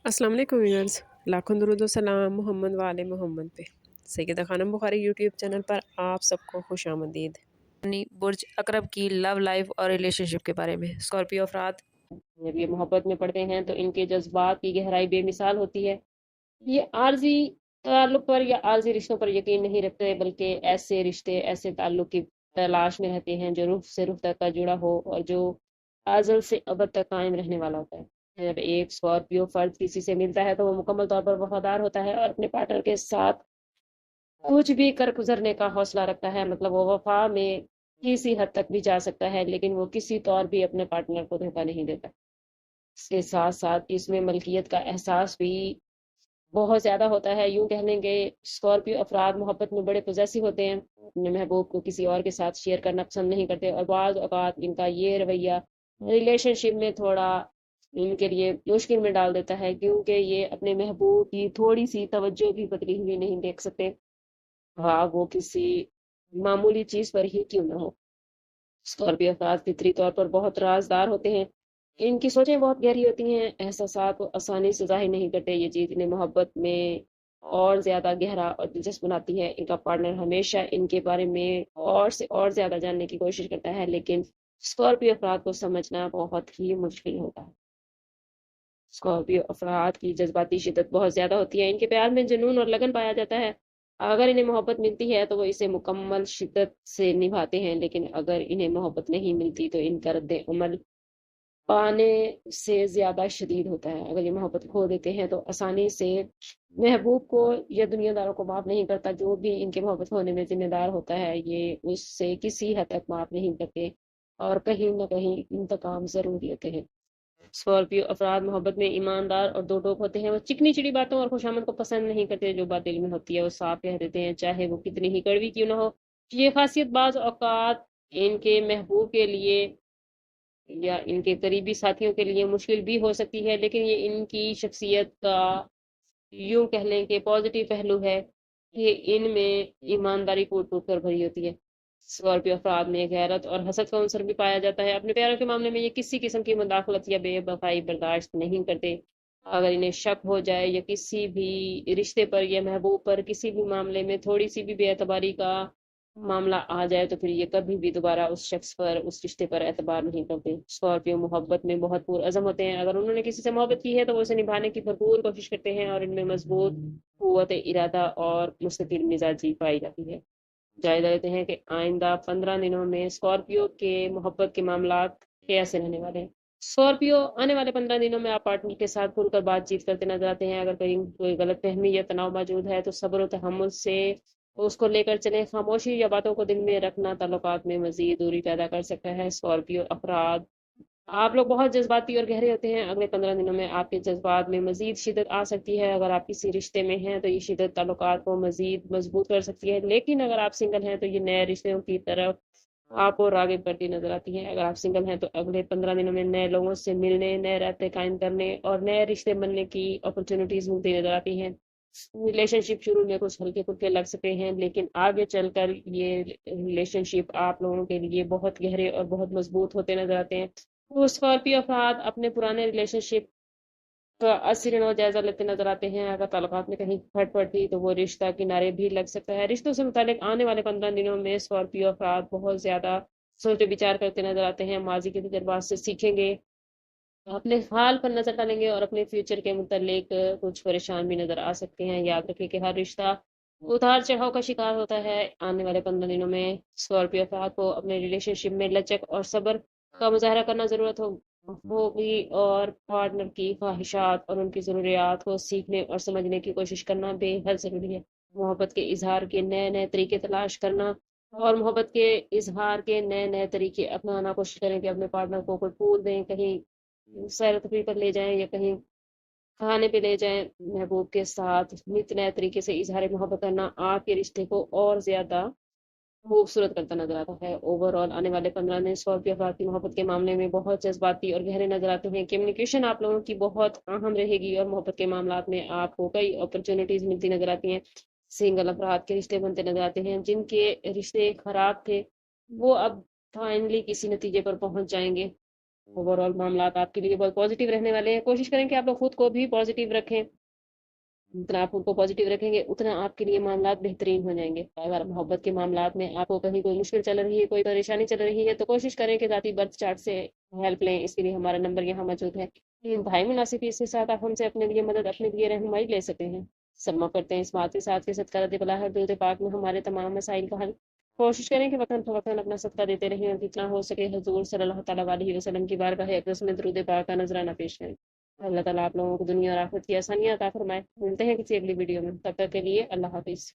अस्सलाम वालेकुम व्यूअर्स। लाखों दुरूद व सलाम मोहम्मद वाले मोहम्मद पे। सैयदा खानम बुखारी यूट्यूब चैनल पर आप सबको खुश आमदीद। बुर्ज अकरब की लव लाइफ और रिलेशनशिप के बारे में। स्कॉर्पियो अफराद जब ये मोहब्बत में पड़ते हैं तो इनके जज्बात की गहराई बेमिसाल होती है। ये आर्जी ताल्लुक पर या आर्जी रिश्तों पर यकीन नहीं रखते, बल्कि ऐसे रिश्ते, ऐसे ताल्लुक की तलाश में रहते हैं जो रूह से रूह तक का जुड़ा हो और जो अज़ल से अबद तक कायम रहने वाला होता है। जब एक स्कॉर्पियो फर्द किसी से मिलता है तो वो मुकम्मल तौर पर वफादार होता है और अपने पार्टनर के साथ कुछ भी कर गुजरने का हौसला रखता है। मतलब वो वफा में किसी हद तक भी जा सकता है, लेकिन वो किसी तौर भी अपने पार्टनर को धोखा नहीं देता। इसके साथ साथ इसमें मलकियत का एहसास भी बहुत ज़्यादा होता है। यूँ कह लेंगे स्कॉर्पियो अफराद मोहब्बत में बड़े पॉसेसिव होते हैं, अपने महबूब को किसी और के साथ शेयर करना पसंद नहीं करते, और बाज़ औक़ात इनका ये रवैया रिलेशनशिप में थोड़ा इनके लिए मुश्किल में डाल देता है, क्योंकि ये अपने महबूब की थोड़ी सी तवज्जो भी बदली हुई नहीं देख सकते, हाँ वो किसी मामूली चीज़ पर ही क्यों ना हो। स्कॉर्पियो अफराद फितरी तौर पर बहुत राजदार होते हैं। इनकी सोचें बहुत गहरी होती हैं, एहसासात को आसानी से ज़ाहिर नहीं करते। ये चीज़ इन्हें मोहब्बत में और ज़्यादा गहरा और दिलचस्प बनाती है। इनका पार्टनर हमेशा इनके बारे में और से और ज़्यादा जानने की कोशिश करता है, लेकिन स्कॉर्पियो अफराद को समझना बहुत ही मुश्किल होता है। स्कॉर्पियो अफराद की जज्बाती शिद्दत बहुत ज़्यादा होती है। इनके प्यार में जुनून और लगन पाया जाता है। अगर इन्हें मोहब्बत मिलती है तो वो इसे मुकम्मल शिद्दत से निभाते हैं, लेकिन अगर इन्हें मोहब्बत नहीं मिलती तो इनका रद्द-ए-अमल पाने से ज़्यादा शदीद होता है। अगर ये मोहब्बत खो देते हैं तो आसानी से महबूब को या दुनियादारों को माफ़ नहीं करता। जो भी इनके मोहब्बत होने में ज़िम्मेदार होता है, ये उससे किसी हद तक माफ़ नहीं करते और कहीं न कहीं इंतकाम ज़रूर लेते हैं। स्कॉर्पियो अफराद मोहब्बत में ईमानदार और दो टोक होते हैं। वो चिकनी चिड़ी बातों और खुशामद को पसंद नहीं करते। जो बात दिल में होती है वो साफ कह देते हैं, चाहे वो कितनी ही कड़वी क्यों ना हो। ये खासियत बाज़ औक़ात इनके महबूब के लिए या इनके करीबी साथियों के लिए मुश्किल भी हो सकती है, लेकिन ये इनकी शख्सियत का यूँ कह लें कि पॉजिटिव पहलू है कि इनमें ईमानदारी कूट-कूट कर भरी होती है। स्कॉर्पियो अफराद में गैरत और हसद का अंसर भी पाया जाता है। अपने प्यारों के मामले में ये किसी किस्म की मुदाखलत या बेवफ़ाई बर्दाश्त नहीं करते। अगर इन्हें शक हो जाए या किसी भी रिश्ते पर या महबूब पर किसी भी मामले में थोड़ी-सी भी बेएतबारी का मामला आ जाए, तो फिर ये कभी भी दोबारा उस शख्स पर, उस रिश्ते पर एतबार नहीं करते। स्कॉर्पियो मोहब्बत में बहुत पुरअज़म होते हैं। अगर उन्होंने किसी से मोहब्बत की है तो वो उसे निभाने की भरपूर कोशिश करते हैं और इनमें मज़बूत क़ुव्वत इरादा और मुस्तकिल मिज़ाजी पाई जाती है। जायज़ा लेते हैं कि आइंदा 15 दिनों में स्कॉर्पियो के मोहब्बत के मामलात कैसे रहने वाले हैं। स्कॉर्पियो आने वाले 15 दिनों में आप पार्टनर के साथ खुलकर बातचीत करते नज़र आते हैं। अगर कहीं कोई गलतफ़हमी या तनाव मौजूद है तो सब्र और तहम्मुल से उसको लेकर चलें। खामोशी या बातों को दिल में रखना ताल्लुकात में मज़ीद दूरी पैदा कर सकता है। स्कॉर्पियो अफराद आप लोग बहुत जज्बाती और गहरे होते हैं। अगले 15 दिनों में आपके जज्बात में मज़ीद शिद्दत आ सकती है। अगर आप किसी रिश्ते में हैं तो ये शिद्दत ताल्लुकात को मज़ीद मज़बूत कर सकती है, लेकिन अगर आप सिंगल हैं तो ये नए रिश्तों की तरफ आपको राग़िब करती नज़र आती है। अगर आप सिंगल हैं तो अगले 15 दिनों में नए लोगों से मिलने, नए रास्ते कायम करने और नए रिश्ते बनने की अपॉर्चुनिटीज़ मिलती नज़र आती हैं। रिलेशनशिप शुरू में कुछ हल्के-फुल्के लग सकते हैं, लेकिन आगे चलकर ये रिलेशनशिप आप लोगों के लिए बहुत गहरे और बहुत मज़बूत होते नज़र आते हैं। तो स्कॉर्पियो अफ़राद अपने पुराने रिलेशनशिप का असर और जायज़ा लेते नज़र आते हैं। अगर ताल्लुकात में कहीं खट पड़ती तो वो रिश्ता किनारे भी लग सकता है। रिश्तों से मुतालिक आने वाले 15 दिनों में स्कॉर्पियो अफ़राद बहुत ज़्यादा सोच विचार करते नज़र आते हैं। माज़ी के तजुर्बात से सीखेंगे, अपने हाल पर नज़र डालेंगे और अपने फ्यूचर के मुतालिक कुछ परेशान भी नज़र आ सकते हैं। याद रखें कि हर रिश्ता उतार चढ़ाव का शिकार होता है। आने वाले 15 दिनों में स्कॉर्पियो अफ़राद को अपने रिलेशनशिप में लचक और सब्र का मुज़ाहरा करना ज़रूरत होगी, और पार्टनर की ख्वाहिशात और उनकी ज़रूरियात को सीखने और समझने की कोशिश करना बेहद ज़रूरी है। मोहब्बत के इज़हार के नए-नए तरीके तलाश करना और मोहब्बत के इज़हार के नए-नए तरीके अपनाना कोशिश करें कि अपने पार्टनर को कोई पूल दें, कहीं सैर-तफरीह पर ले जाएँ या कहीं खाने पे ले जाएँ। महबूब के साथ नित नए तरीके से इज़हार मोहब्बत करना आपके रिश्ते को और ज़्यादा खूबसूरत करता नज़र आता है। ओवरऑल आने वाले 15 दिन स्कॉर्पियो अफ़राद की मोहब्बत के मामले में बहुत जज़्बाती और गहरे नज़र आते हैं। कम्युनिकेशन आप लोगों की बहुत अहम रहेगी और मोहब्बत के मामलात में आपको कई अपॉर्चुनिटीज़ मिलती नज़र आती हैं। सिंगल अफ़राद के रिश्ते बनते नज़र आते हैं। जिनके रिश्ते ख़राब थे, वो अब फाइनली किसी नतीजे पर पहुँच जाएँगे। اوور آل معاملات آپ کے لیے بہت پازیٹیو رہنے والے ہیں. کوشش کریں کہ آپ لوگ خود کو بھی پازیٹیو رکھیں. جتنا آپ خود کو پازیٹیو رکھیں گے اتنا آپ کے لیے معاملات بہترین ہو جائیں گے. اگر محبت کے معاملات میں آپ کو کہیں کوئی مشکل چل رہی ہے، کوئی پریشانی چل رہی ہے، تو کوشش کریں کہ ذاتی برتھ چارٹ سے ہیلپ لیں. اس کے لیے ہمارا نمبر یہاں موجود ہے. انتہائی مناسب اس کے ساتھ آپ ہم سے اپنے لیے مدد، اپنے لیے رہنمائی لے سکتے ہیں. سلمہ کرتے ہیں اس بات کے ساتھ کہ صدقہ بلا ہے درود پاک میں ہمارے تمام مسائل کا حل. کوشش کریں کہ وقتاً فوقتاً اپنا صدقہ دیتے رہیں، اور جتنا ہو سکے حضور صلی اللہ تعالیٰ علیہ وسلم کی بارگاہ اقدس میں درود پاک کا نذرانہ پیش کریں. اللہ تعالیٰ آپ لوگوں کو دنیا اور آخرت کی آسانیاں عطا فرمائے. ملتے ہیں کسی اگلی ویڈیو میں، تب تک کے لیے اللہ حافظ.